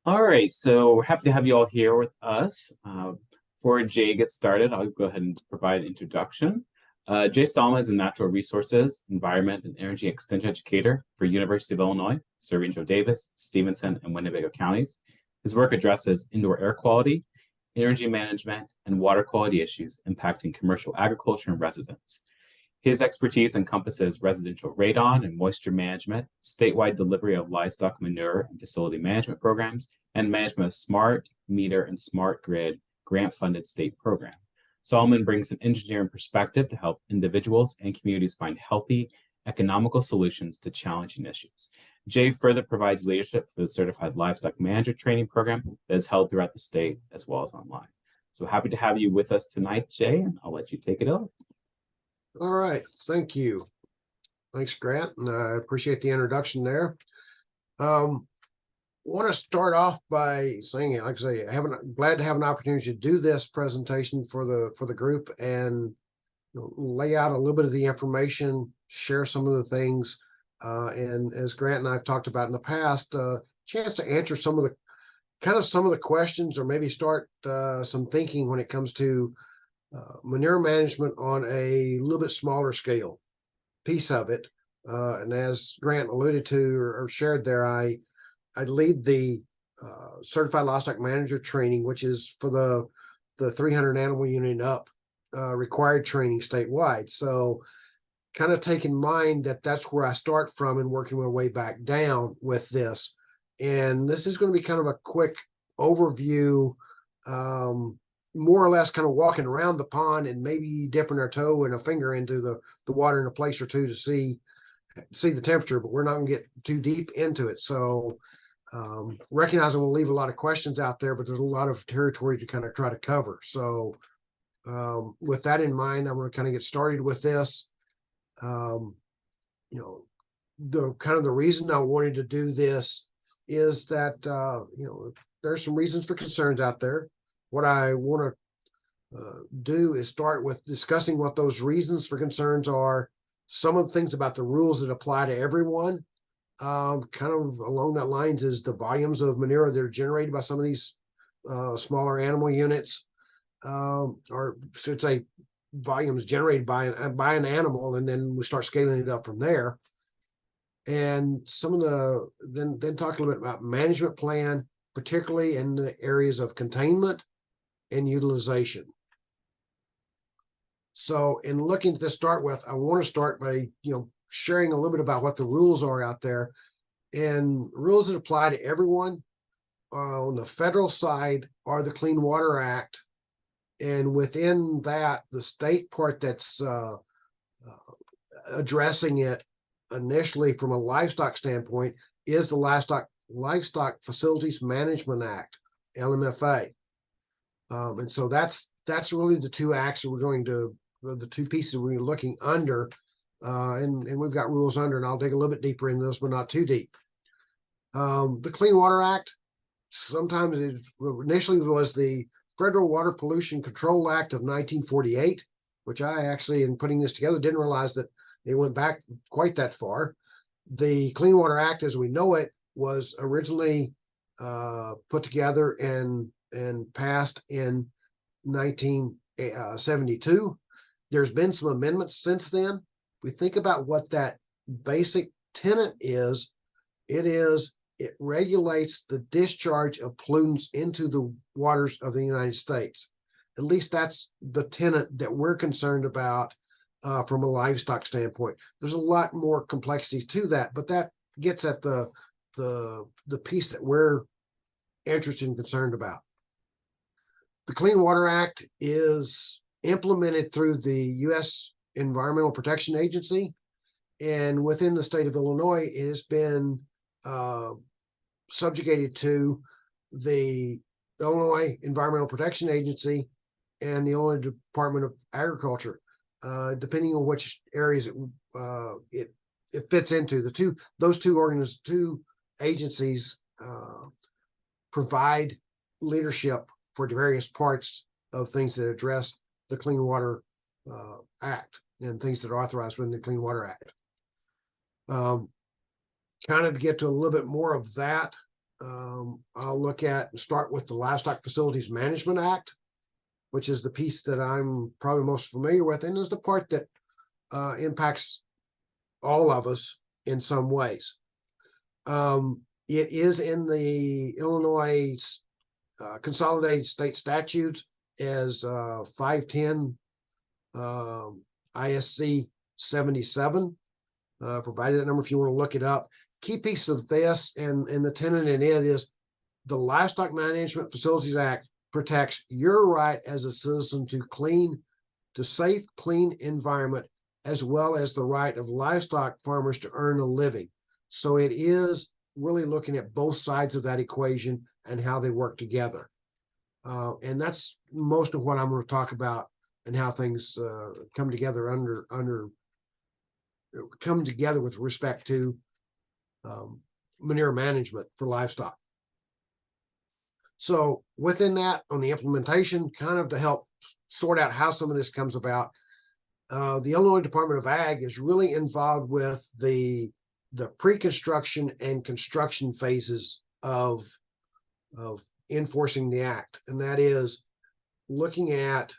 All right, so we're happy to have you all here with us. Before Jay gets started, I'll go ahead and provide an introduction. Jay Salma is a natural resources, environment, and energy extension educator for University of Illinois, serving Joe Davis, Stevenson, and Winnebago counties. His work addresses indoor air quality, energy management, and water quality issues impacting commercial agriculture and residents. His expertise encompasses residential radon and moisture management, statewide delivery of livestock manure and facility management programs, and management of smart meter and smart grid grant-funded state program. Solomon brings an engineering perspective to help individuals and communities find healthy, economical solutions to challenging issues. Jay further provides leadership for the Certified Livestock Manager Training Program that is held throughout the state as well as online. So happy to have you with us tonight, Jay, and I'll let you take it over. All right, thank you. Thanks, Grant, and I appreciate the introduction there. Want to start off by saying, like I say, glad to have an opportunity to do this presentation for the group and lay out a little bit of the information, share some of the things, and as Grant and I've talked about in the past, chance to answer some of the questions, or maybe start some thinking when it comes to manure management on a little bit smaller scale piece of it. And as Grant alluded to or shared there, I lead the Certified Livestock Manager training, which is for the 300 animal unit up required training statewide. So kind of take in mind that that's where I start from and working my way back down with this. And this is going to be kind of a quick overview, more or less kind of walking around the pond and maybe dipping our toe and a finger into the water in a place or two to see the temperature, but we're not going to get too deep into it. So recognizing we'll leave a lot of questions out there, but there's a lot of territory to kind of try to cover. So with that in mind, I'm going to kind of get started with this. The reason I wanted to do this is that there's some reasons for concerns out there. What I want to do is start with discussing what those reasons for concerns are, some of the things about the rules that apply to everyone. Kind of along that lines is the volumes of manure that are generated by some of these smaller animal units, or should say volumes generated by an animal, and then we start scaling it up from there. And then talk a little bit about management plan, particularly in the areas of containment and utilization. So in looking to start with, I want to start by sharing a little bit about what the rules are out there, and rules that apply to everyone. On the federal side are the Clean Water Act, and within that, the state part that's addressing it initially from a livestock standpoint is the Livestock Facilities Management Act, LMFA. And so that's really the two acts that the two pieces we're looking under, and we've got rules under, and I'll dig a little bit deeper into this, but not too deep. The Clean Water Act, sometimes it initially was the Federal Water Pollution Control Act of 1948, which I actually, in putting this together, didn't realize that it went back quite that far. The Clean Water Act, as we know it, was originally put together and passed in 1972. There's been some amendments since then. If we think about what that basic tenet is, it regulates the discharge of pollutants into the waters of the United States. At least that's the tenet that we're concerned about from a livestock standpoint. There's a lot more complexities to that, but that gets at the piece that we're interested and concerned about. The Clean Water Act is implemented through the U.S. Environmental Protection Agency, and within the state of Illinois, it has been subjugated to the Illinois Environmental Protection Agency and the Illinois Department of Agriculture, depending on which areas it fits into. Those two agencies provide leadership for the various parts of things that address the Clean Water Act and things that are authorized within the Clean Water Act. Kind of to get to a little bit more of that, I'll look at and start with the Livestock Facilities Management Act, which is the piece that I'm probably most familiar with, and is the part that impacts all of us in some ways. It is in the Illinois Consolidated State Statutes as 510 ISC 77. Provided that number if you want to look it up. Key piece of this and the tenet in it is the Livestock Management Facilities Act protects your right as a citizen to safe, clean environment, as well as the right of livestock farmers to earn a living. So it is really looking at both sides of that equation and how they work together. And that's most of what I'm going to talk about and how things come together with respect to manure management for livestock. So within that, on the implementation, kind of to help sort out how some of this comes about, the Illinois Department of Ag is really involved with the pre-construction and construction phases of enforcing the act. And that is looking at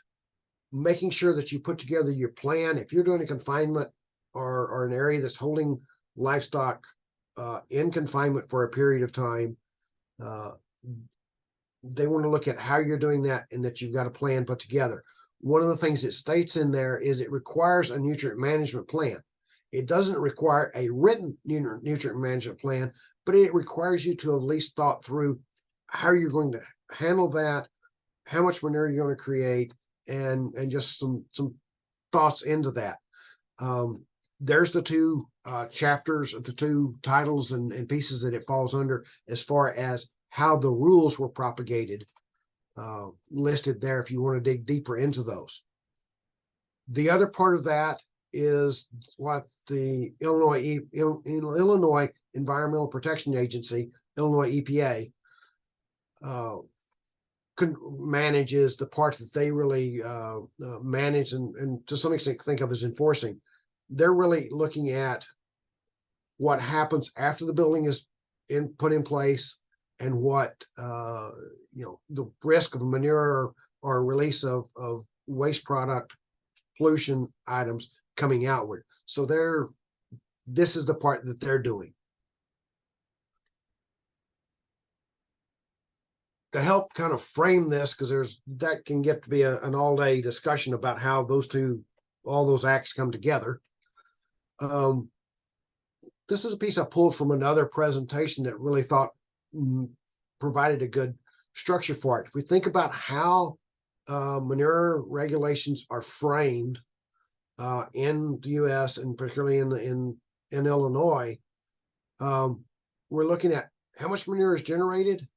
making sure that you put together your plan. If you're doing a confinement or an area that's holding livestock in confinement for a period of time, they want to look at how you're doing that and that you've got a plan put together. One of the things it states in there is it requires a nutrient management plan. It doesn't require a written nutrient management plan, but it requires you to at least thought through how you're going to handle that, how much manure you're going to create, and just some thoughts into that. There's the two chapters, the two titles and pieces that it falls under as far as how the rules were propagated, listed there if you want to dig deeper into those. The other part of that is what the Illinois Environmental Protection Agency, Illinois EPA, manages the part that they really manage and to some extent think of as enforcing. They're really looking at what happens after the building is put in place and what the risk of manure or release of waste product pollution items coming outward. So this is the part that they're doing. To help kind of frame this, because that can get to be an all-day discussion about how all those acts come together. This is a piece I pulled from another presentation that really thought provided a good structure for it. If we think about how manure regulations are framed in the U.S. and particularly in Illinois, we're looking at how much manure is generated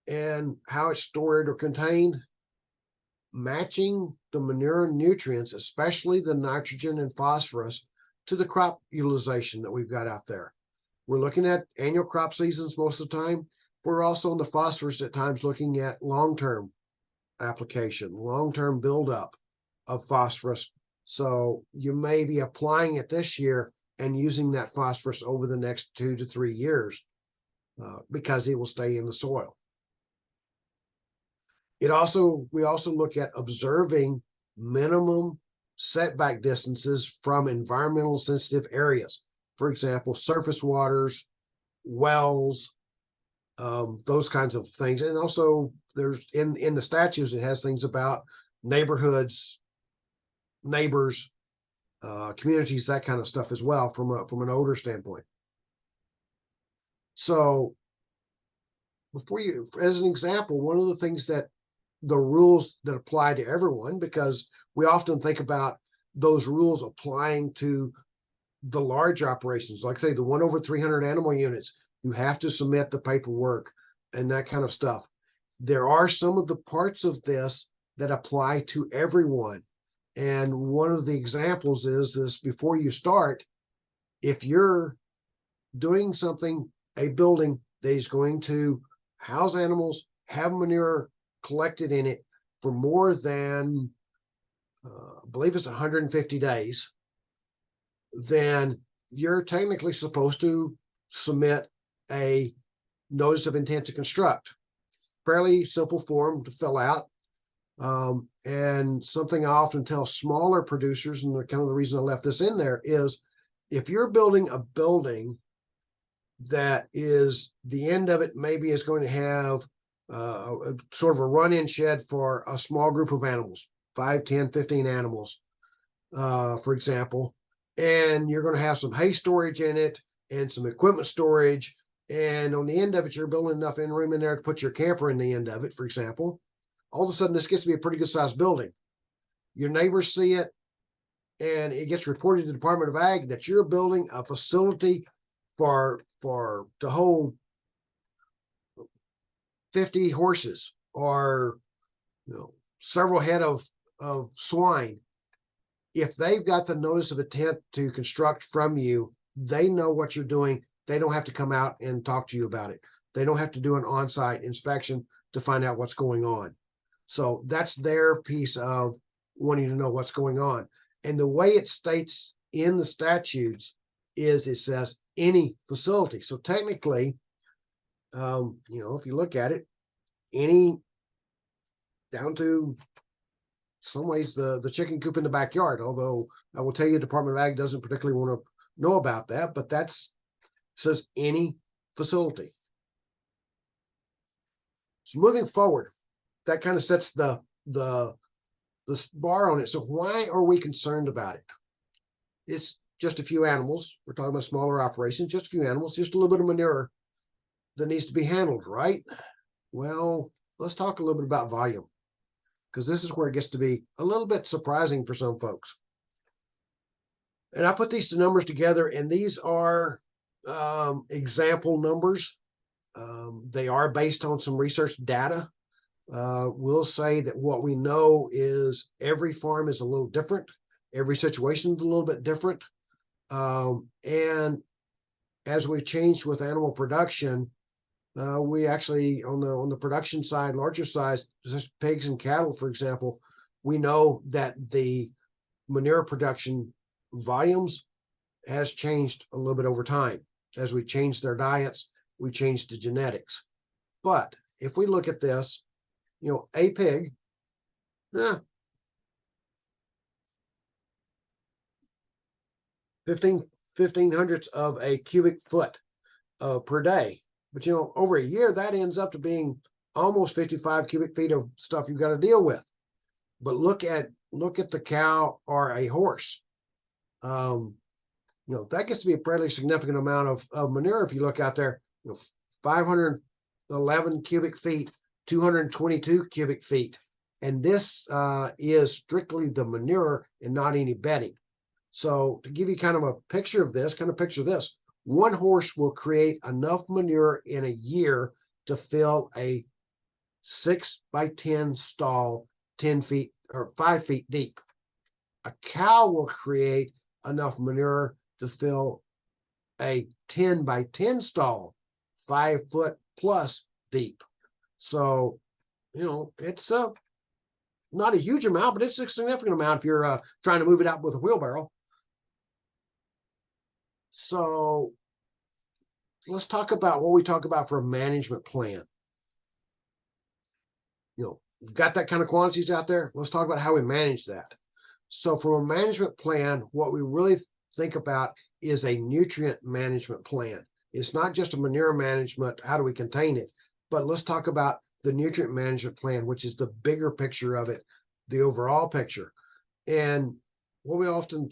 and how it's stored or contained, matching the manure nutrients, especially the nitrogen and phosphorus, to the crop utilization that we've got out there. We're looking at annual crop seasons most of the time. We're also in the phosphorus at times looking at long-term application, long-term buildup of phosphorus. So you may be applying it this year and using that phosphorus over the next 2 to 3 years because it will stay in the soil. We also look at observing minimum setback distances from environmental sensitive areas. For example, surface waters, wells, those kinds of things. And also there's in the statutes, it has things about neighborhoods, neighbors, communities, that kind of stuff as well from an odor standpoint. So as an example, one of the things that the rules that apply to everyone, because we often think about those rules applying to the large operations, like say the 1 over 300 animal units, you have to submit the paperwork and that kind of stuff. There are some of the parts of this that apply to everyone. And one of the examples is this: before you start, if you're doing something, a building that is going to house animals, have manure collected in it for more than, I believe it's 150 days, then you're technically supposed to submit a notice of intent to construct. Fairly simple form to fill out. And something I often tell smaller producers, and kind of the reason I left this in there is, if you're building a building that is the end of it maybe is going to have a sort of a run-in shed for a small group of animals, 5, 10, 15 animals, for example, and you're going to have some hay storage in it and some equipment storage, and on the end of it, you're building enough in room in there to put your camper in the end of it, for example. All of a sudden, this gets to be a pretty good sized building. Your neighbors see it, and it gets reported to the Department of Ag that you're building a facility to hold 50 horses or several head of swine. If they've got the notice of intent to construct from you, they know what you're doing. They don't have to come out and talk to you about it. They don't have to do an on-site inspection to find out what's going on. So that's their piece of wanting to know what's going on. And the way it states in the statutes is it says any facility. So technically, if you look at it, any down to some ways the chicken coop in the backyard, although I will tell you, Department of Ag doesn't particularly want to know about that, but that's says any facility. So moving forward, that kind of sets the bar on it. So why are we concerned about it? It's just a few animals. We're talking about smaller operations, just a few animals, just a little bit of manure that needs to be handled, right? Well, let's talk a little bit about volume, because this is where it gets to be a little bit surprising for some folks. And I put these two numbers together, and these are example numbers. They are based on some research data. We'll say that what we know is every farm is a little different. Every situation is a little bit different. And as we've changed with animal production, we actually, on the production side, larger size, pigs and cattle, for example, we know that the manure production volumes has changed a little bit over time. As we changed their diets, we changed the genetics. But if we look at this, a pig, 15 hundredths of a cubic foot per day. But over a year, that ends up to being almost 55 cubic feet of stuff you've got to deal with. But look at the cow or a horse. That gets to be a fairly significant amount of manure. If you look out there, 511 cubic feet, 222 cubic feet. And this is strictly the manure and not any bedding. So to give you kind of a picture of this, picture this. One horse will create enough manure in a year to fill a 6 by 10 stall, 10 feet or 5 feet deep. A cow will create enough manure to fill a 10 by 10 stall, 5 foot plus deep. So, it's not a huge amount, but it's a significant amount if you're trying to move it out with a wheelbarrow. So let's talk about what we talk about for a management plan. You've got that kind of quantities out there. Let's talk about how we manage that. So from a management plan, what we really think about is a nutrient management plan. It's not just a manure management, how do we contain it, but let's talk about the nutrient management plan, which is the bigger picture of it, the overall picture. And what we often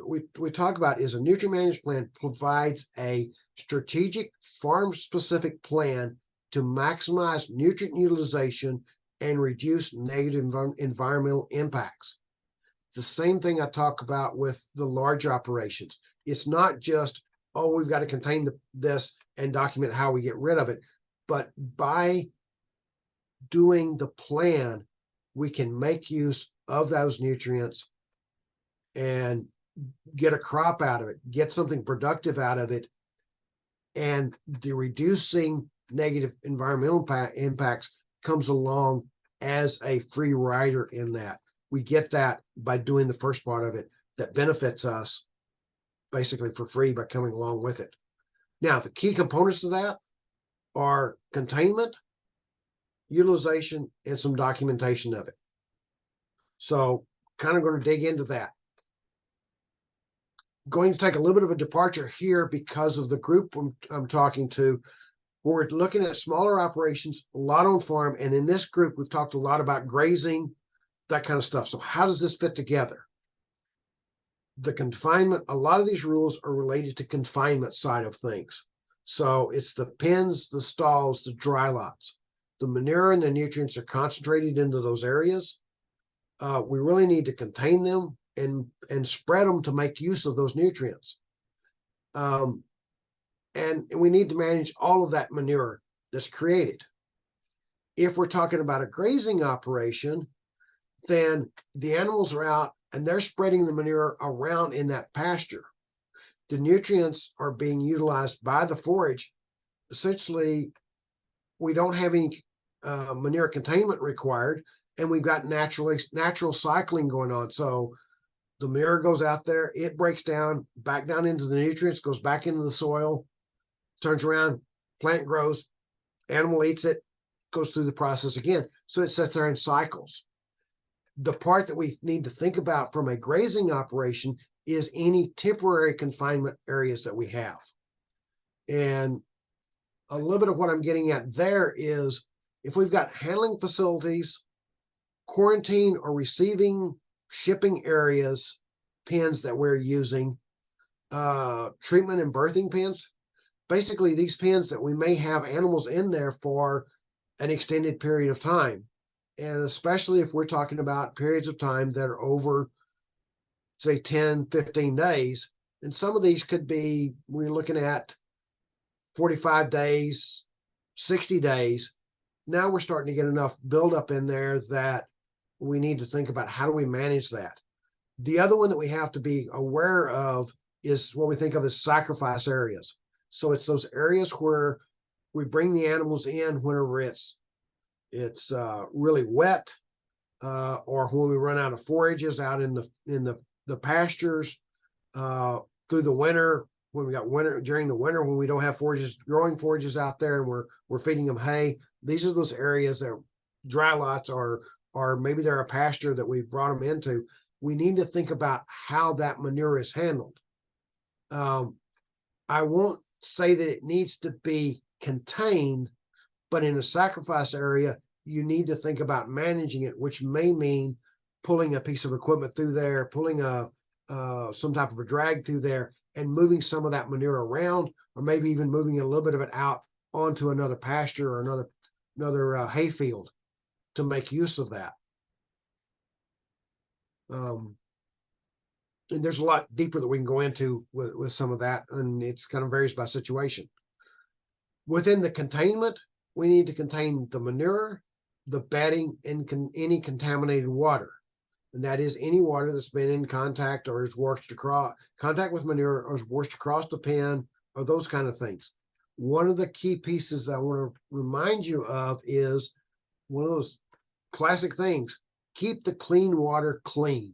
we talk about is a nutrient management plan provides a strategic farm-specific plan to maximize nutrient utilization and reduce negative environmental impacts. It's the same thing I talk about with the larger operations. It's not just, we've got to contain this and document how we get rid of it, but by doing the plan, we can make use of those nutrients and get a crop out of it, get something productive out of it, and the reducing negative environmental impacts comes along as a free rider in that. We get that by doing the first part of it that benefits us basically for free by coming along with it. Now, the key components of that, are containment, utilization, and some documentation of it. So kind of going to dig into that. Going to take a little bit of a departure here because of the group I'm talking to. We're looking at smaller operations, a lot on farm. And in this group, we've talked a lot about grazing, that kind of stuff. So how does this fit together? The confinement, a lot of these rules are related to confinement side of things. So it's the pens, the stalls, the dry lots. The manure and the nutrients are concentrated into those areas. We really need to contain them and spread them to make use of those nutrients. And we need to manage all of that manure that's created. If we're talking about a grazing operation, then the animals are out and they're spreading the manure around in that pasture. The nutrients are being utilized by the forage. Essentially, we don't have any manure containment required, and we've got natural cycling going on. So the manure goes out there, it breaks down, back down into the nutrients, goes back into the soil, turns around, plant grows, animal eats it, goes through the process again. So it sits there in cycles. The part that we need to think about from a grazing operation is any temporary confinement areas that we have. And a little bit of what I'm getting at there is if we've got handling facilities, quarantine or receiving shipping areas, pens that we're using, treatment and birthing pens, basically these pens that we may have animals in there for an extended period of time. And especially if we're talking about periods of time that are over, say, 10, 15 days. And some of these could be, we're looking at 45 days, 60 days. Now we're starting to get enough buildup in there that we need to think about how do we manage that. The other one that we have to be aware of is what we think of as sacrifice areas. So it's those areas where we bring the animals in whenever it's really wet, or when we run out of forages out in the pastures, through the winter, when we got during the winter when we don't have growing forages out there and we're feeding them hay. These are those areas that are dry lots or maybe they're a pasture that we've brought them into. We need to think about how that manure is handled. I won't say that it needs to be contained, but in a sacrifice area, you need to think about managing it, which may mean pulling a piece of equipment through there, pulling some type of a drag through there and moving some of that manure around, or maybe even moving a little bit of it out onto another pasture or another hay field to make use of that. And there's a lot deeper that we can go into with some of that, and it's kind of varies by situation. Within the containment, we need to contain the manure, the bedding, and any contaminated water. And that is any water that's been in contact or is washed across, contact with manure or is washed across the pen or those kind of things. One of the key pieces that I want to remind you of is one of those classic things: keep the clean water clean.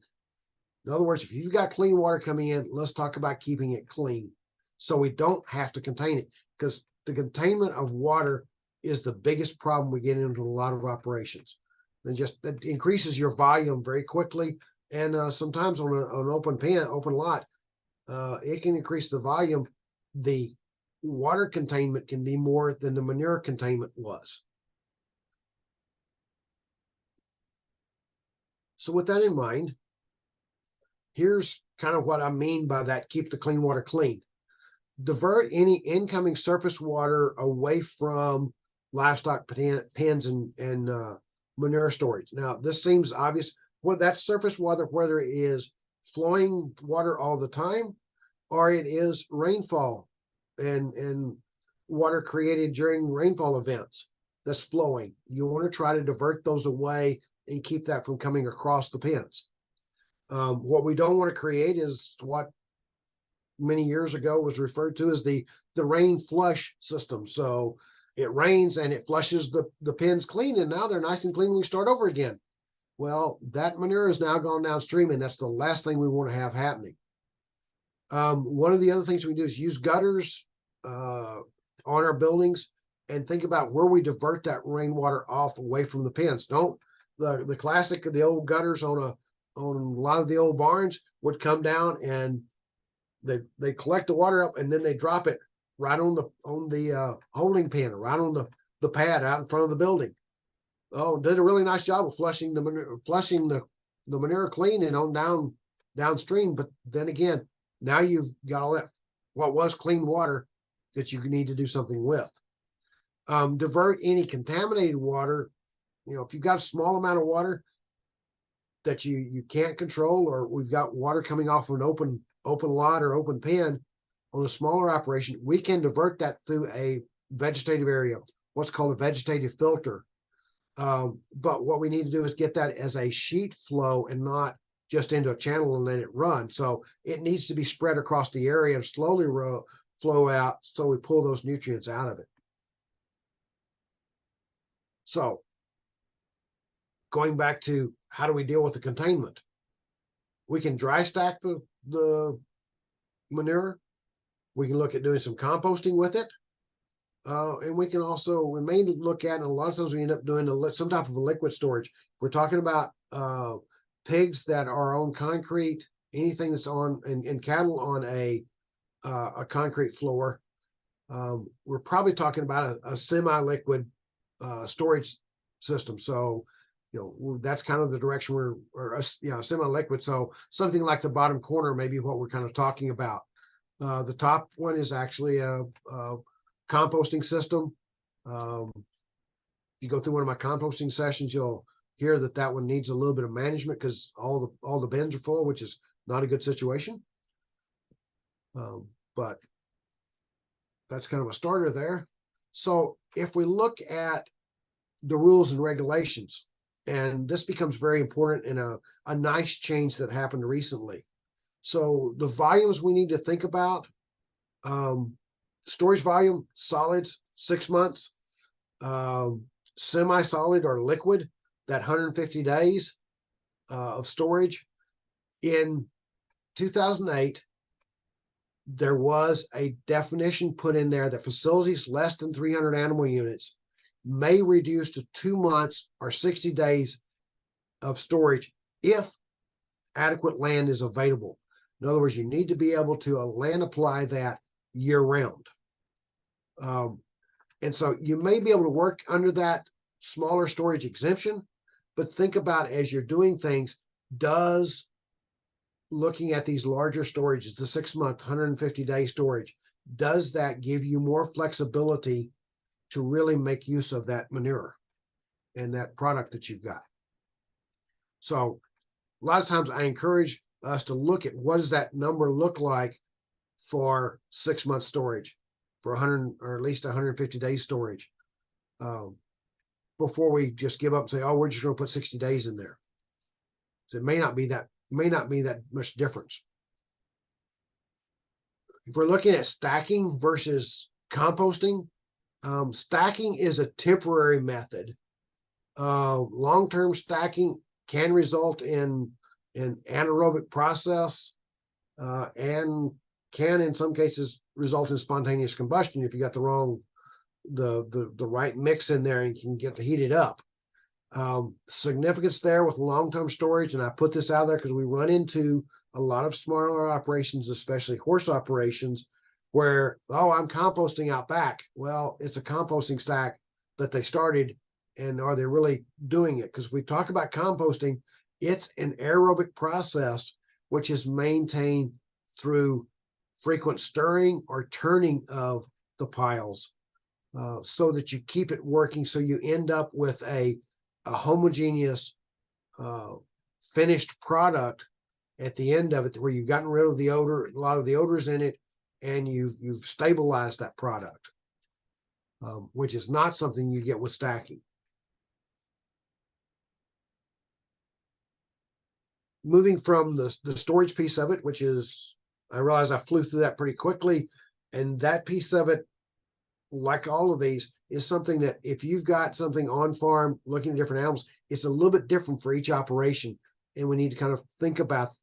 In other words, if you've got clean water coming in, let's talk about keeping it clean so we don't have to contain it, because the containment of water is the biggest problem we get into a lot of operations. And just that increases your volume very quickly. And sometimes on an open lot, it can increase the volume. The water containment can be more than the manure containment was. So with that in mind, here's kind of what I mean by that: keep the clean water clean. Divert any incoming surface water away from livestock pens and manure storage. Now, this seems obvious. Well, that's surface water, whether it is flowing water all the time or it is rainfall and water created during rainfall events that's flowing. You want to try to divert those away and keep that from coming across the pens. What we don't want to create is what many years ago was referred to as the rain flush system. So it rains and it flushes the pens clean, and now they're nice and clean when we start over again. Well, that manure has now gone downstream, and that's the last thing we want to have happening. One of the other things we do is use gutters on our buildings. and think about where we divert that rainwater off away from the pens. Don't the classic of the old gutters on a lot of the old barns would come down and they collect the water up and then they drop it right on the holding pen, right on the pad out in front of the building. Oh, did a really nice job of flushing the manure clean and on downstream. But then again, now you've got all that what was clean water that you need to do something with. Divert any contaminated water. You know, if you've got a small amount of water that you can't control, or we've got water coming off of an open lot or open pen on a smaller operation, we can divert that through a vegetative area, what's called a vegetative filter. But what we need to do is get that as a sheet flow and not just into a channel and let it run. So it needs to be spread across the area and slowly flow out, so we pull those nutrients out of it. So going back to how do we deal with the containment? We can dry stack the manure. We can look at doing some composting with it. And we may look at, and a lot of times we end up doing some type of a liquid storage. We're talking about pigs that are on concrete, anything that's on, and cattle on a concrete floor. We're probably talking about a semi-liquid storage system. So, you know, that's kind of the direction semi-liquid. So something like the bottom corner, maybe what we're kind of talking about. The top one is actually a composting system. If you go through one of my composting sessions, you'll hear that one needs a little bit of management because all the bins are full, which is not a good situation. But that's kind of a starter there. So if we look at the rules and regulations, and this becomes very important in a nice change that happened recently. So the volumes we need to think about, storage volume, solids, 6 months, semi-solid or liquid, that 150 days of storage. In 2008, there was a definition put in there that facilities less than 300 animal units may reduce to 2 months or 60 days of storage if adequate land is available. In other words, you need to be able to land apply that year round. And so you may be able to work under that smaller storage exemption, but think about as you're doing things, does looking at these larger storages, the 6 month, 150-day storage, does that give you more flexibility to really make use of that manure and that product that you've got? So a lot of times I encourage us to look at what does that number look like for 6 month storage, for 100 or at least 150 days storage, before we just give up and say, oh, we're just going to put 60 days in there. So it may not be that much difference. If we're looking at stacking versus composting, stacking is a temporary method. Long-term stacking can result in an anaerobic process and can in some cases result in spontaneous combustion if you got the right mix in there and can get to heat it up. Significance there with long-term storage, and I put this out there because we run into a lot of smaller operations, especially horse operations, where, oh, I'm composting out back. Well, it's a composting stack that they started, and are they really doing it? Because if we talk about composting, it's an aerobic process which is maintained through frequent stirring or turning of the piles, so that you keep it working, so you end up with a homogeneous finished product at the end of it, where you've gotten rid of the odor, a lot of the odors in it, and you've stabilized that product, which is not something you get with stacking. Moving from the storage piece of it, which is, I realize I flew through that pretty quickly, and that piece of it, like all of these, is something that if you've got something on farm looking at different animals, it's a little bit different for each operation. And we need to kind of think about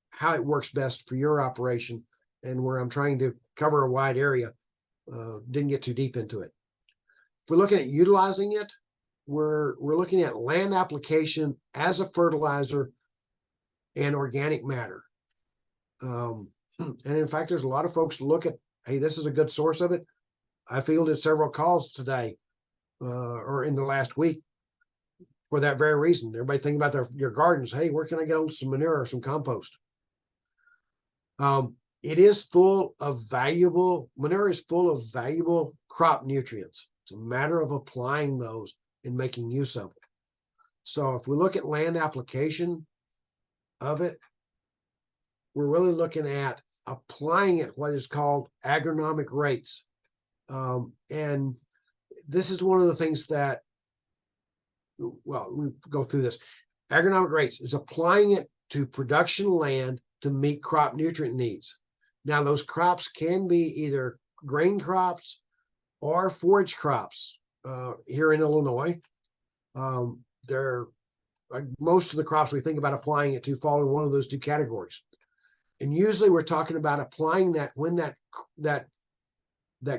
how it works best for your operation, and where I'm trying to cover a wide area, didn't get too deep into it. we're looking at utilizing it, we're looking at land application as a fertilizer and organic matter. And in fact, there's a lot of folks look at, hey, this is a good source of it. I fielded several calls today or in the last week for that very reason. Everybody thinking about their gardens. Hey, where can I get some manure or some compost? It is full of valuable, manure is full of valuable crop nutrients. It's a matter of applying those and making use of it. So if we look at land application of it, we're really looking at applying it what is called agronomic rates. And this is one of the things that, well, we go through this. Agronomic rates is applying it to production land to meet crop nutrient needs. Now, those crops can be either grain crops or forage crops here in Illinois. They're like most of the crops we think about applying it to fall in one of those two categories. And usually we're talking about applying that when that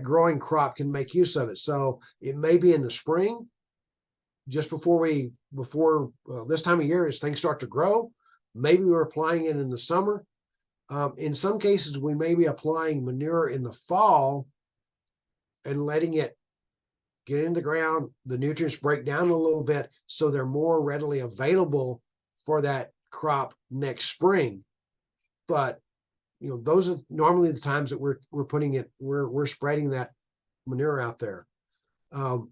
growing crop can make use of it. So it may be in the spring, just before this time of year as things start to grow. Maybe we're applying it in the summer. In some cases, we may be applying manure in the fall and letting it get in the ground. The nutrients break down a little bit, so they're more readily available for that crop next spring. But those are normally the times that we're putting it, we're spreading that manure out there. And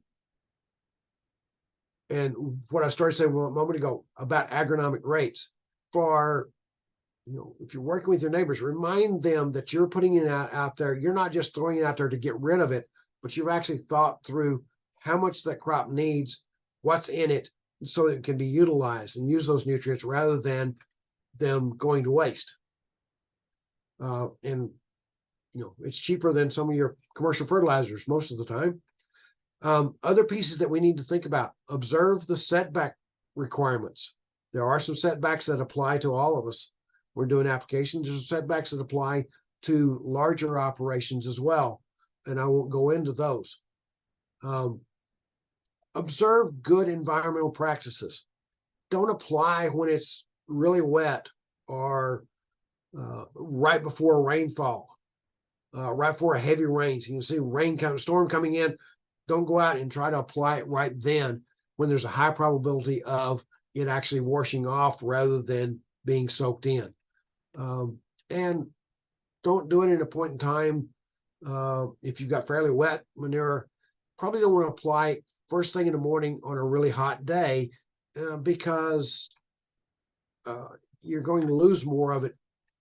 what I started saying a moment ago about agronomic rates, for if you're working with your neighbors, remind them that you're putting it out there. You're not just throwing it out there to get rid of it, but you've actually thought through how much that crop needs, what's in it, so it can be utilized and use those nutrients rather than them going to waste. And it's cheaper than some of your commercial fertilizers most of the time. Other pieces that we need to think about: observe the setback requirements. There are some setbacks that apply to all of us. We're doing applications. There's setbacks that apply to larger operations as well, and I won't go into those. Observe good environmental practices. Don't apply when it's really wet or right before rainfall, right before a heavy rains. You can see storm coming in. Don't go out and try to apply it right then when there's a high probability of it actually washing off rather than being soaked in. And don't do it in a point in time. If you've got fairly wet manure, probably don't want to apply it first thing in the morning on a really hot day because you're going to lose more of it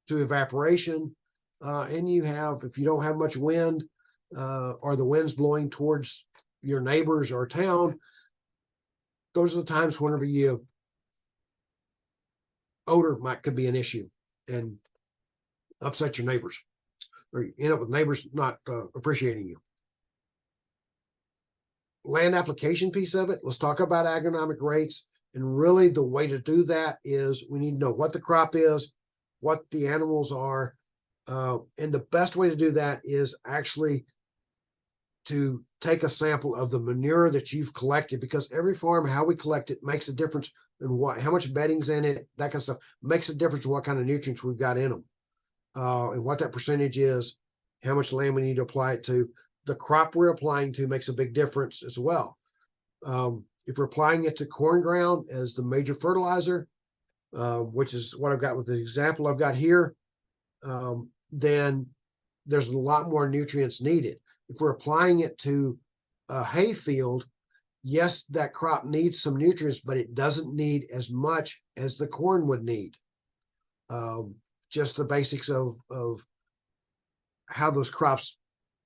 to evaporation. And if you don't have much wind or the wind's blowing towards your neighbors or town, those are the times whenever odor could be an issue and upset your neighbors, or you end up with neighbors not appreciating you. Land application piece of it, let's talk about agronomic rates. And really the way to do that is we need to know what the crop is, what the animals are. And the best way to do that is actually to take a sample of the manure that you've collected, because every farm, how we collect it makes a difference in how much bedding's in it, that kind of stuff makes a difference in what kind of nutrients we've got in them, and what that percentage is, how much land we need to apply it to. The crop we're applying to makes a big difference as well. If we're applying it to corn ground as the major fertilizer, which is what I've got with the example I've got here, then there's a lot more nutrients needed. If we're applying it to a hay field, yes, that crop needs some nutrients, but it doesn't need as much as the corn would need. Just the basics of how those crops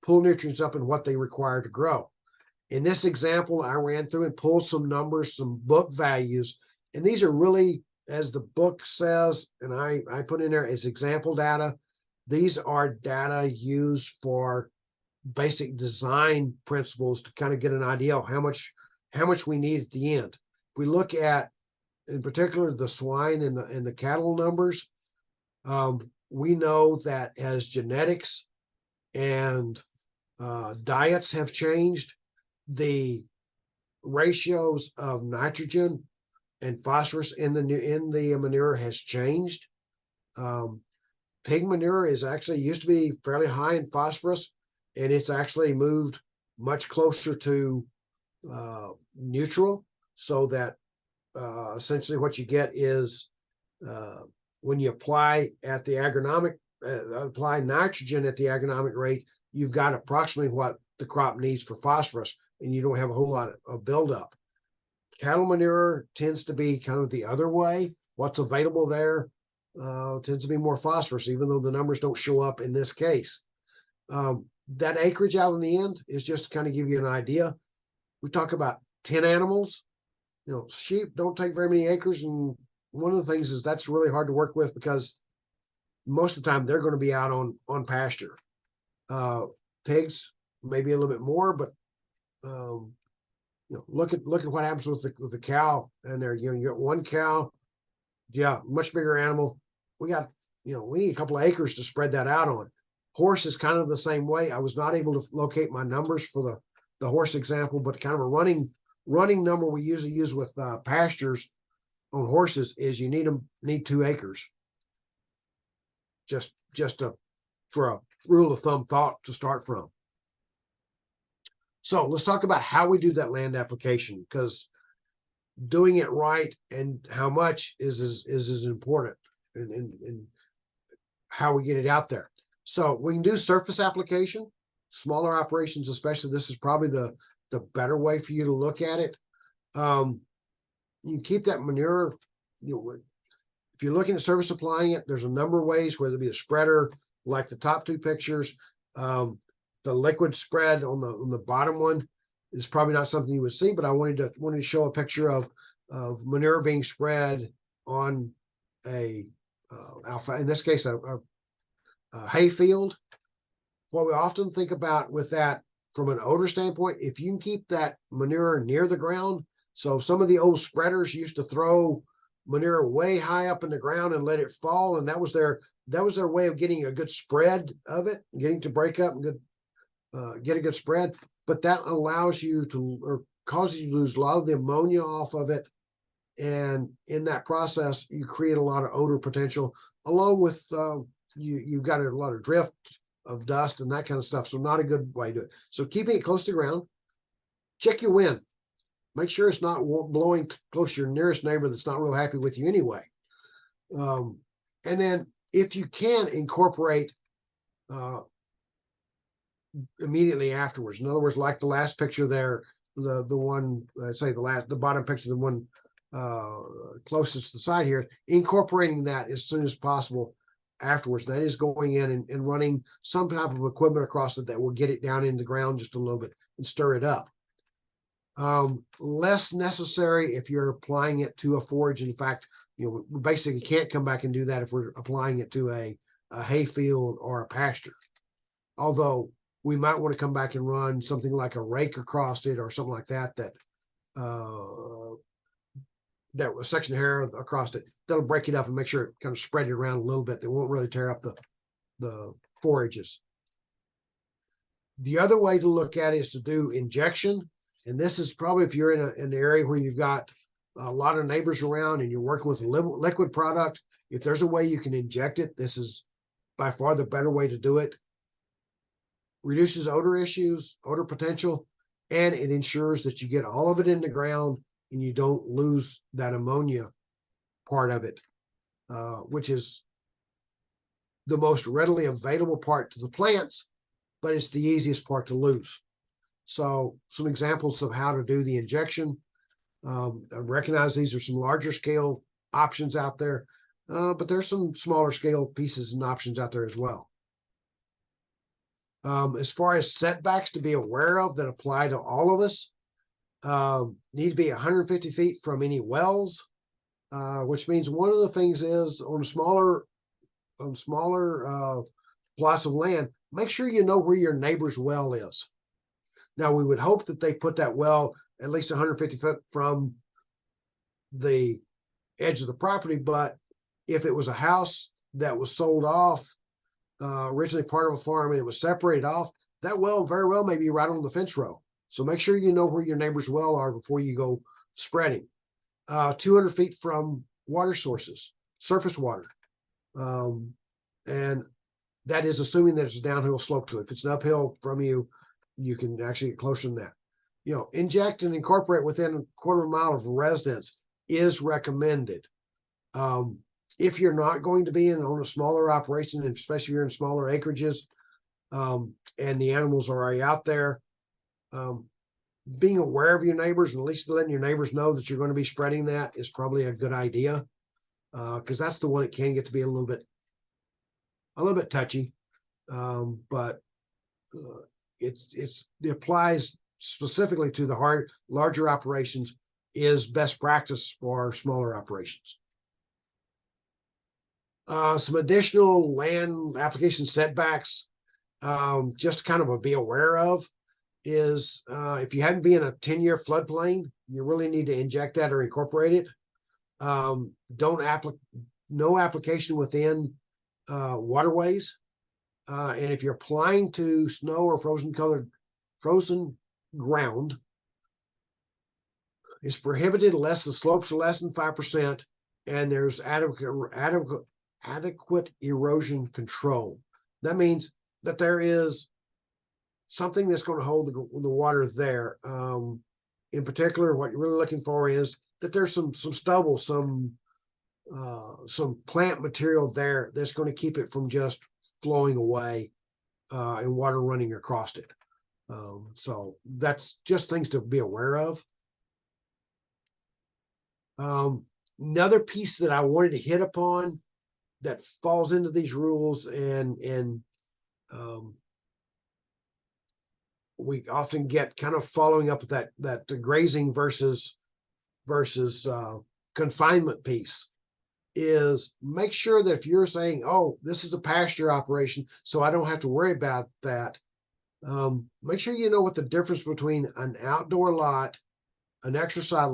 pull nutrients up and what they require to grow. In this example, I ran through and pulled some numbers, some book values, and these are really, as the book says, and I put in there as example data. These are data used for basic design principles to kind of get an idea of how much we need at the end. If we look at, in particular, the swine and the cattle numbers, we know that as genetics and diets have changed, the ratios of nitrogen and phosphorus in the manure has changed. Pig manure is actually used to be fairly high in phosphorus, and it's actually moved much closer to neutral, so that essentially what you get is when you apply at the agronomic apply nitrogen at the agronomic rate, you've got approximately what the crop needs for phosphorus, and you don't have a whole lot of buildup. Cattle manure tends to be kind of the other way. What's available there tends to be more phosphorus, even though the numbers don't show up in this case. That acreage out in the end is just to kind of give you an idea. We talk about 10 animals. You know, sheep don't take very many acres, and one of the things is that's really hard to work with because most of the time they're going to be out on pasture. Pigs maybe a little bit more, but you know, look at what happens with the cow and there. You know, you got one cow, yeah, much bigger animal. We got, you know, we need a couple of acres to spread that out on. Horse is kind of the same way. I was not able to locate my numbers for the horse example, but kind of a running number we usually use with pastures on horses is you need 2 acres. Just for a rule of thumb thought to start from. So let's talk about how we do that land application, because doing it right and how much is as important in how we get it out there. So we can do surface application, smaller operations especially. This is probably the better way for you to look at it. You can keep that manure, you know, if you're looking at surface applying it, there's a number of ways, whether it be a spreader, like the top 2 pictures. The liquid spread on the bottom one is probably not something you would see, but I wanted to show a picture of manure being spread on a in this case a hay field. What we often think about with that from an odor standpoint, if you can keep that manure near the ground. So some of the old spreaders used to throw manure way high up in the ground and let it fall, and that was their way of getting a good spread of it, getting to break up and get a good spread. But that allows you to, or causes you to lose a lot of the ammonia off of it, and in that process you create a lot of odor potential, along with you've got a lot of drift of dust and that kind of stuff. So not a good way to do it. So keeping it close to the ground. Check your wind. Make sure it's not blowing close to your nearest neighbor that's not real happy with you anyway. And then if you can incorporate immediately afterwards, in other words, like the last picture there, the one, say the bottom picture, the one closest to the side here, incorporating that as soon as possible afterwards. That is going in and running some type of equipment across it that will get it down in the ground just a little bit and stir it up. Less necessary if you're applying it to a forage. In fact, you know, we basically can't come back and do that if we're applying it to a hay field or a pasture. Although we might want to come back and run something like a rake across it or something like that, that a section of hair across it, that'll break it up and make sure it kind of spread it around a little bit. They won't really tear up the forages. The other way to look at it is to do injection. And this is probably if you're in an area where you've got a lot of neighbors around and you're working with a liquid product, if there's a way you can inject it, this is by far the better way to do it. Reduces odor issues, odor potential, and it ensures that you get all of it in the ground and you don't lose that ammonia part of it, which is the most readily available part to the plants, but it's the easiest part to lose. So some examples of how to do the injection. I recognize these are some larger scale options out there, but there's some smaller scale pieces and options out there as well. As far as setbacks to be aware of that apply to all of us, need to be 150 feet from any wells, which means one of the things is on smaller plots of land, make sure you know where your neighbor's well is. Now, we would hope that they put that well at least 150 foot from the edge of the property, but if it was a house that was sold off, originally part of a farm, and it was separated off, that well very well may be right on the fence row. So make sure you know where your neighbor's well are before you go spreading. 200 feet from water sources, surface water. And that is assuming that it's a downhill slope to it. If it's an uphill from you, you can actually get closer than that. You know, inject and incorporate within a quarter of a mile of residence is recommended. If you're not going to be on a smaller operation, and especially if you're in smaller acreages, and the animals are already out there, being aware of your neighbors and at least letting your neighbors know that you're going to be spreading that is probably a good idea, because that's the one that can get to be a little bit touchy, but it applies specifically to the larger operations, is best practice for smaller operations. Some additional land application setbacks, just kind of be aware of, is if you hadn't been in a 10-year floodplain, you really need to inject that or incorporate it. No application within waterways. And if you're applying to snow or frozen ground, it's prohibited unless the slopes are less than 5% and there's adequate erosion control. That means that there is something that's going to hold the water there. In particular, what you're really looking for is that there's some stubble, some plant material there that's going to keep it from just flowing away and water running across it. So that's just things to be aware of. Another piece that I wanted to hit upon that falls into these rules, and we often get kind of following up with that the grazing versus confinement piece, is make sure that if you're saying, oh, this is a pasture operation, so I don't have to worry about that, make sure you know what the difference between an outdoor lot, an exercise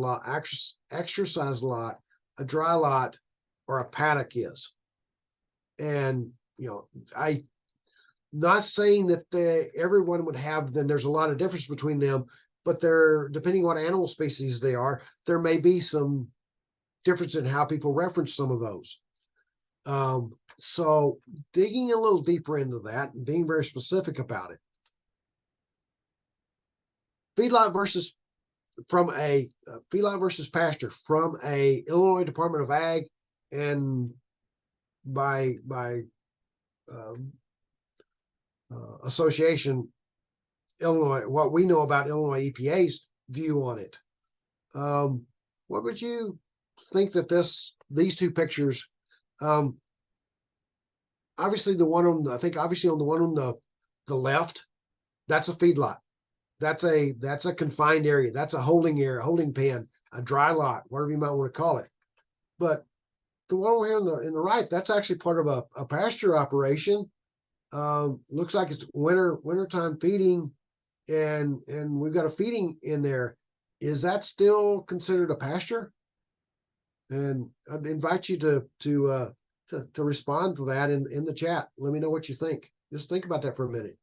lot, a dry lot, or a paddock is. And, you know, I not saying that everyone would have, then there's a lot of difference between them, but depending on what animal species they are, there may be some difference in how people reference some of those. So digging a little deeper into that and being very specific about it. Feedlot versus pasture from a Illinois Department of Ag and by association, Illinois, what we know about Illinois EPA's view on it. What would you think that these two pictures, obviously the one on the left, that's a feedlot. That's a confined area. That's a holding area, holding pen, a dry lot, whatever you might want to call it. But the one over here in the right, that's actually part of a pasture operation. Looks like it's wintertime feeding, and we've got a feeding in there. Is that still considered a pasture? And I'd invite you to respond to that in the chat. Let me know what you think. Just think about that for a minute.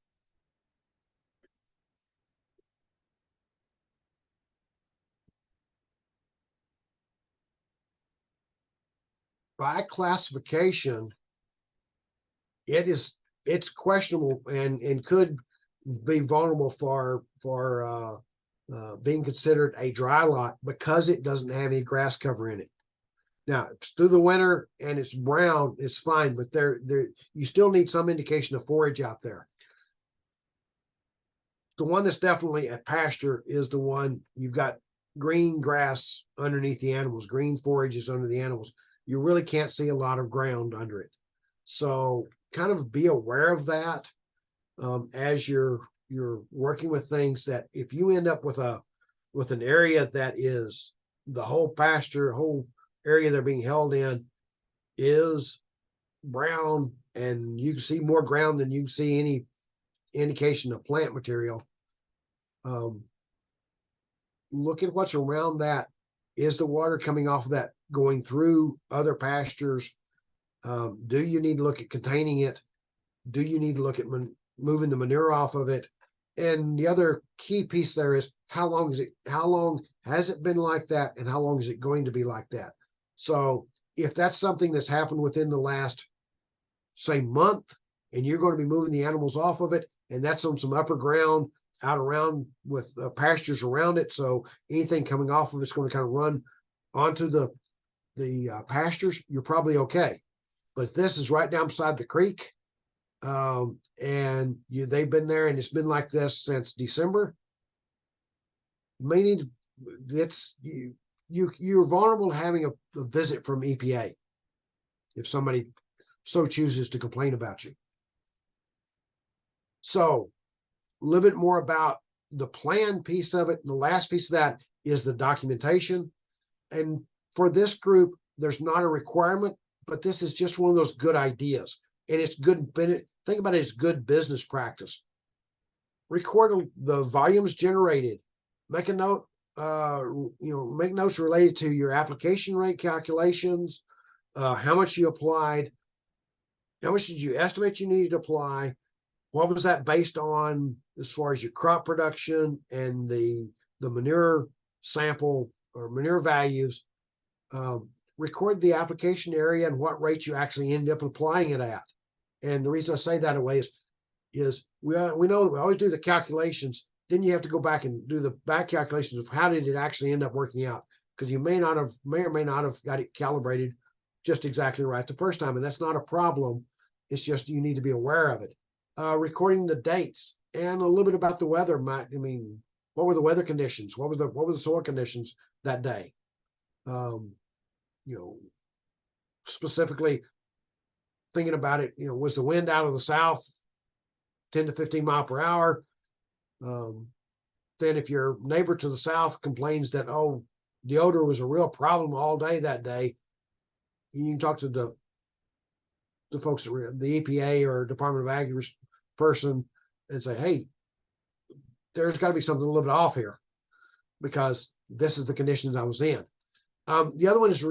By classification, it's questionable and could be vulnerable for being considered a dry lot because it doesn't have any grass cover in it. Now, if it's through the winter and it's brown, it's fine, but you still need some indication of forage out there. The one that's definitely a pasture is the one you've got green grass underneath the animals, green forages under the animals. You really can't see a lot of ground under it. So kind of be aware of that as you're working with things, that if you end up with an area that is the whole area they're being held in is brown, and you can see more ground than you can see any indication of plant material, look at what's around that. Is the water coming off of that going through other pastures? Do you need to look at containing it? Do you need to look at moving the manure off of it? And the other key piece there is how long has it been like that, and how long is it going to be like that? So if that's something that's happened within the last, say, month, and you're going to be moving the animals off of it, and that's on some upper ground out around with pastures around it, so anything coming off of it's going to kind of run onto the pastures, you're probably okay. But if this is right down beside the creek, and they've been there and it's been like this since December, meaning you're vulnerable to having a visit from EPA if somebody so chooses to complain about you. So a little bit more about the plan piece of it. And the last piece of that is the documentation. And for this group, there's not a requirement, but this is just one of those good ideas. And it's good. Think about it as good business practice. Record the volumes generated. Make a note, make notes related to your application rate calculations, how much you applied, how much did you estimate you needed to apply, what was that based on as far as your crop production and the manure sample or manure values. Record the application area and what rate you actually end up applying it at. And the reason I say that away is we know that we always do the calculations. Then you have to go back and do the back calculations of how did it actually end up working out, because you may or may not have got it calibrated just exactly right the first time, and that's not a problem. It's just you need to be aware of it. Recording the dates and a little bit about the weather. What were the weather conditions? What were the soil conditions that day? Specifically thinking about it, was the wind out of the south 10 to 15 mile per hour? Then if your neighbor to the south complains that, the odor was a real problem all day that day, you can talk to the folks at the EPA or Department of Ag person and say, hey, there's got to be something a little bit off here because this is the conditions I was in. The other one is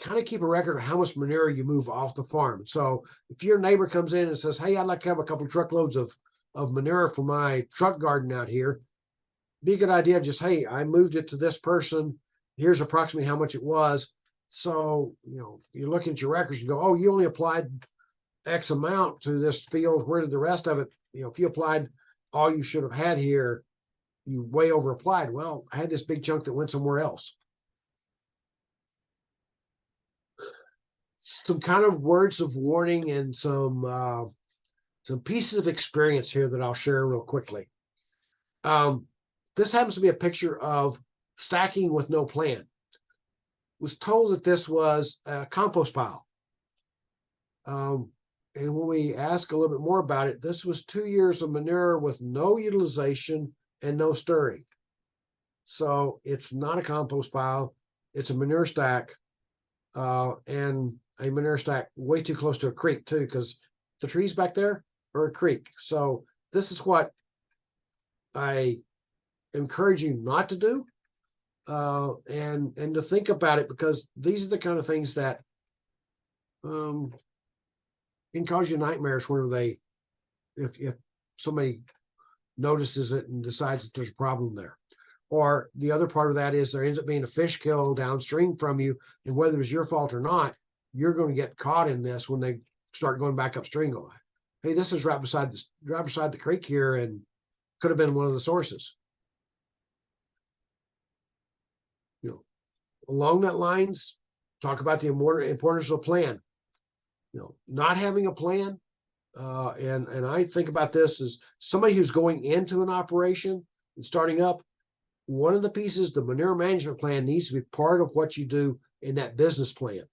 kind of keep a record of how much manure you move off the farm. So if your neighbor comes in and says, hey, I'd like to have a couple of truckloads of manure for my truck garden out here, be a good idea. Just, hey, I moved it to this person. Here's approximately how much it was. So, you're looking at your records, you go, you only applied X amount to this field. Where did the rest of it, if you applied all you should have had here, you way over applied. Well, I had this big chunk that went somewhere else. Some kind of words of warning and some pieces of experience here that I'll share real quickly. This happens to be a picture of stacking with no plan. Was told that this was a compost pile. And when we ask a little bit more about it, this was 2 years of manure with no utilization and no stirring. So it's not a compost pile. It's a manure stack, and a manure stack way too close to a creek too, because the trees back there are a creek. So this is what I encourage you not to do. And to think about it, because these are the kind of things that can cause you nightmares whenever if somebody notices it and decides that there's a problem there. Or the other part of that is there ends up being a fish kill downstream from you, and whether it's your fault or not, you're going to get caught in this when they start going back upstream going, hey, this is right beside the creek here and could have been one of the sources. Along that lines, talk about the importance of a plan. Not having a plan, and I think about this as somebody who's going into an operation and starting up. One of the pieces, the manure management plan, needs to be part of what you do in that business plan.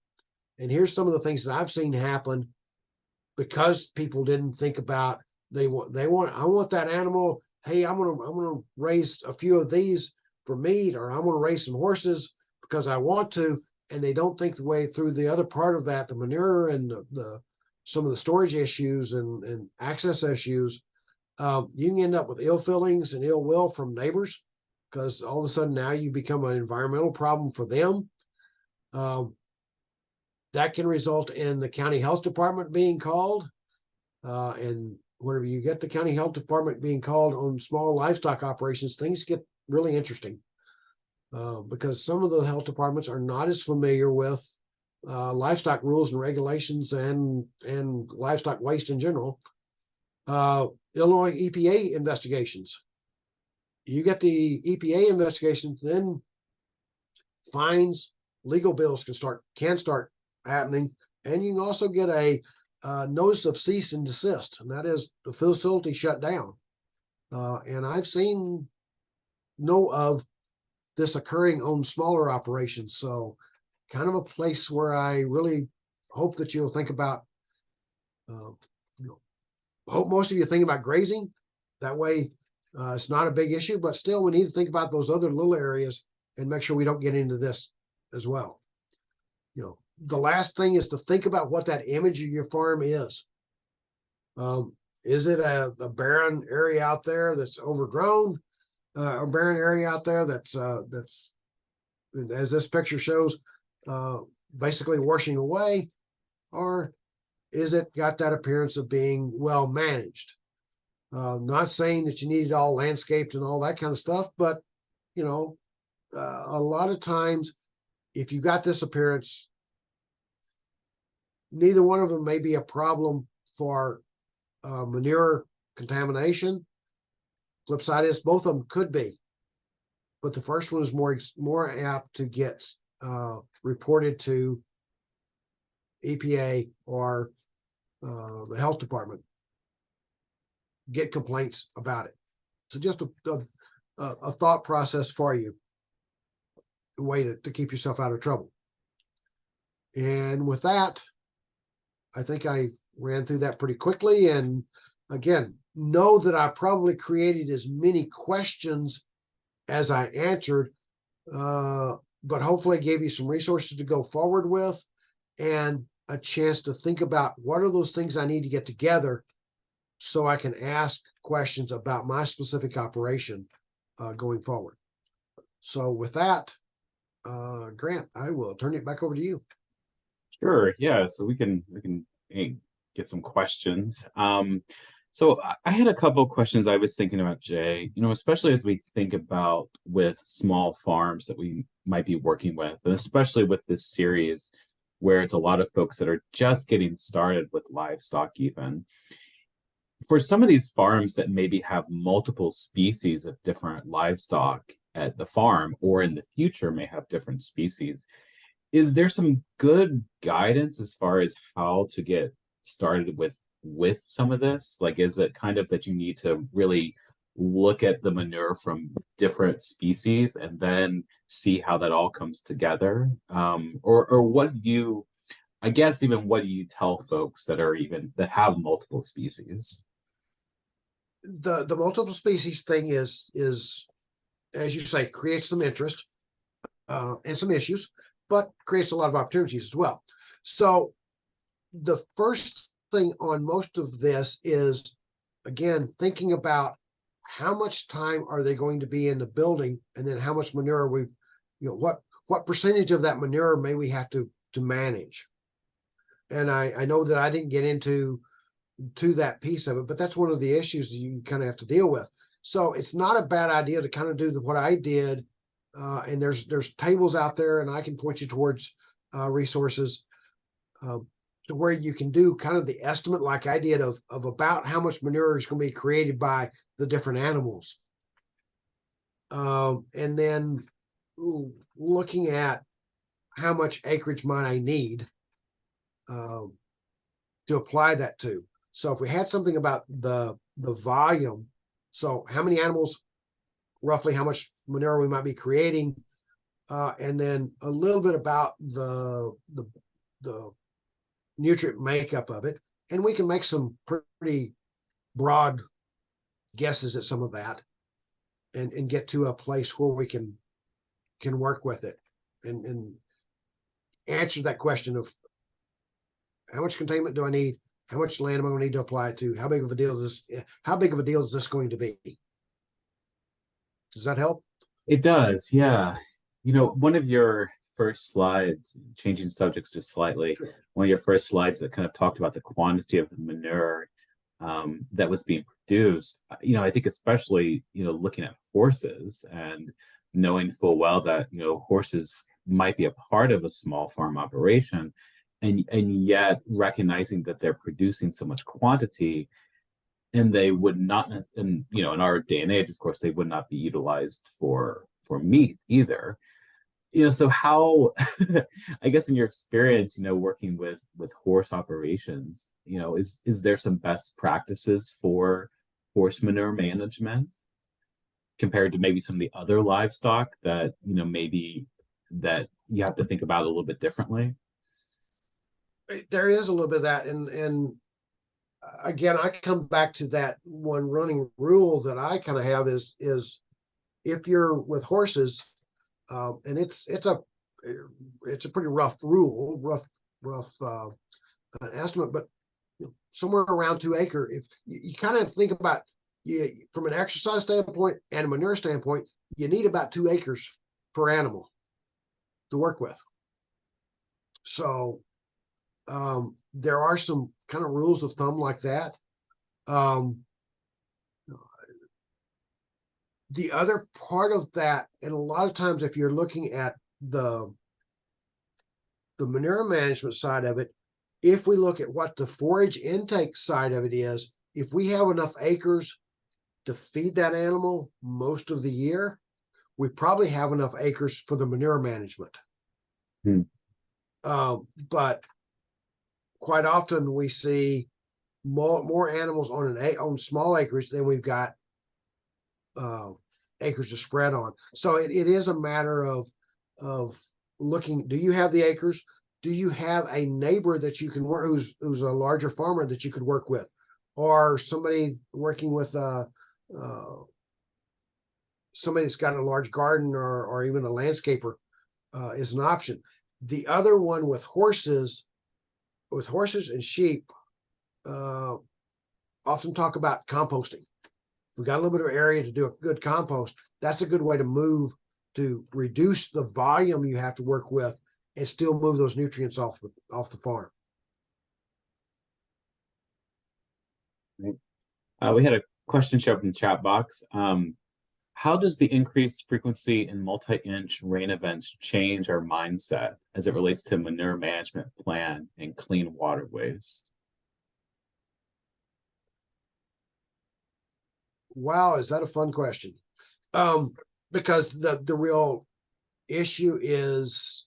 And here's some of the things that I've seen happen because people didn't think about. I want that animal. Hey, I'm gonna raise a few of these for meat, or I'm gonna raise some horses because I want to, and they don't think the way through the other part of that, the manure and some of the storage issues and access issues. You can end up with ill feelings and ill will from neighbors because all of a sudden now you become an environmental problem for them. That can result in the county health department being called, and whenever you get the county health department being called on small livestock operations, things get really interesting. Because some of the health departments are not as familiar with livestock rules and regulations and livestock waste in general. Illinois EPA investigations. You get the EPA investigations, then fines, legal bills can start happening, and you can also get a notice of cease and desist, and that is the facility shut down. And I've know of this occurring on smaller operations, so kind of a place where I really hope that you'll think about. Hope most of you think about grazing. That way, it's not a big issue, but still, we need to think about those other little areas and make sure we don't get into this as well. The last thing is to think about what that image of your farm is. Is it a barren area out there that's overgrown? A barren area out there that's as this picture shows, basically washing away, or is it got that appearance of being well managed? Not saying that you need it all landscaped and all that kind of stuff, but a lot of times, if you got this appearance, neither one of them may be a problem for manure contamination. Flip side is both of them could be, but the first one is more apt to get reported to EPA or the health department, get complaints about it. So just a thought process for you, a way to keep yourself out of trouble. And with that, I think I ran through that pretty quickly. And again, know that I probably created as many questions as I answered, but hopefully I gave you some resources to go forward with and a chance to think about what are those things I need to get together so I can ask questions about my specific operation going forward. So with that, Grant, I will turn it back over to you. Sure. Yeah. So we can get some questions. So I had a couple of questions I was thinking about, Jay, especially as we think about with small farms that we might be working with, and especially with this series where it's a lot of folks that are just getting started with livestock even. For some of these farms that maybe have multiple species of different livestock at the farm, or in the future may have different species, is there some good guidance as far as how to get started with some of this? Like, is it kind of that you need to really look at the manure from different species and then see how that all comes together? Or what do you, I guess, even what do you tell folks that have multiple species? The multiple species thing is, as you say, creates some interest and some issues, but creates a lot of opportunities as well. So the first thing on most of this is, again, thinking about how much time are they going to be in the building, and then how much manure what percentage of that manure may we have to manage. And I know that I didn't get into that piece of it, but that's one of the issues that you kind of have to deal with. So it's not a bad idea to kind of do what I did. And there's tables out there, and I can point you towards resources to where you can do kind of the estimate like I did of about how much manure is going to be created by the different animals. And then looking at how much acreage might I need to apply that to. So if we had something about the volume, so how many animals, roughly how much manure we might be creating, and then a little bit about the nutrient makeup of it, and we can make some pretty broad guesses at some of that, and get to a place where we can work with it and answer that question of how much containment do I need, how much land am I going to need to apply it to, how big of a deal is this going to be? Does that help? It does, yeah. One of your first slides, changing subjects just slightly, one of your first slides that kind of talked about the quantity of the manure, that was being produced. I think especially, looking at horses and knowing full well that, horses might be a part of a small farm operation, and yet recognizing that they're producing so much quantity, and they would not, and in our day and age, of course, they would not be utilized for meat either. So how, I guess in your experience, working with horse operations, is there some best practices for horse manure management compared to maybe some of the other livestock that, maybe that you have to think about a little bit differently? There is a little bit of that, and again, I come back to that one running rule that I kind of have is if you're with horses, and it's a pretty rough rule, rough estimate, but somewhere around 2 acre. If you kind of think about from an exercise standpoint and a manure standpoint, you need about 2 acres per animal to work with. So there are some kind of rules of thumb like that. The other part of that, and a lot of times if you're looking at the manure management side of it, if we look at what the forage intake side of it is, if we have enough acres to feed that animal most of the year, we probably have enough acres for the manure management. But quite often we see more animals on small acreage than we've got acres to spread on. So it is a matter of looking, do you have the acres? Do you have a neighbor that you can work, who's a larger farmer that you could work with, or somebody working with somebody that's got a large garden, or even a landscaper is an option. The other one with horses and sheep, often talk about composting. If we got a little bit of area to do a good compost, that's a good way to move, to reduce the volume you have to work with and still move those nutrients off the farm. We had a question show up in the chat box. How does the increased frequency in multi-inch rain events change our mindset as it relates to manure management plan and clean waterways? Wow, is that a fun question? Because the real issue is,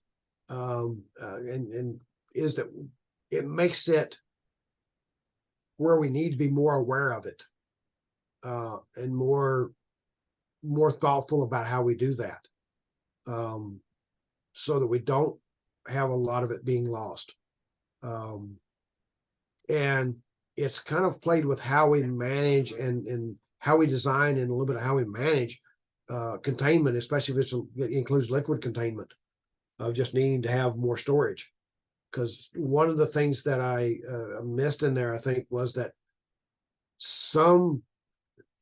and is that it makes it where we need to be more aware of it, and more thoughtful about how we do that, so that we don't have a lot of it being lost. And it's kind of played with how we manage and how we design, and a little bit of how we manage containment, especially if it includes liquid containment, of just needing to have more storage. Because one of the things that I missed in there, I think, was that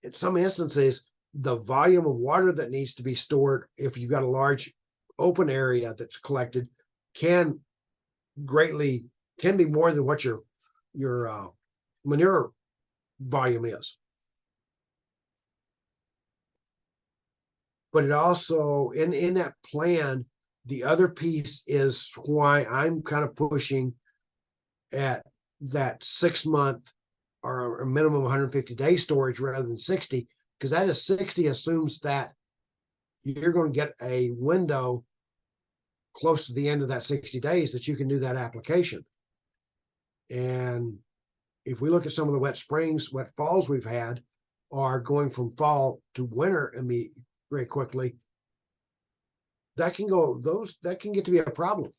in some instances, the volume of water that needs to be stored, if you've got a large open area that's collected, can be more than what your manure volume is. But it also, in that plan, the other piece is why I'm kind of pushing at that 6 month or a minimum 150-day storage rather than 60, because that is 60 assumes that you're going to get a window close to the end of that 60 days that you can do that application. And if we look at some of the wet springs, wet falls we've had, are going from fall to winter very quickly. That can get to be a problem.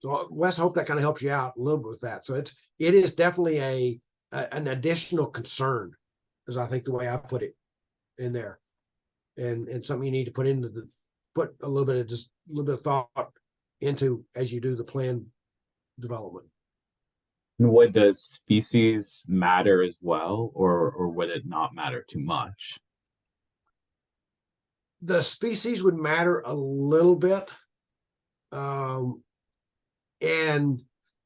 So Wes, hope that kind of helps you out a little bit with that. So it is definitely an additional concern, is I think the way I put it in there, and something you need to put a little bit of thought into as you do the plan development. And would the species matter as well, or would it not matter too much? The species would matter a little bit, and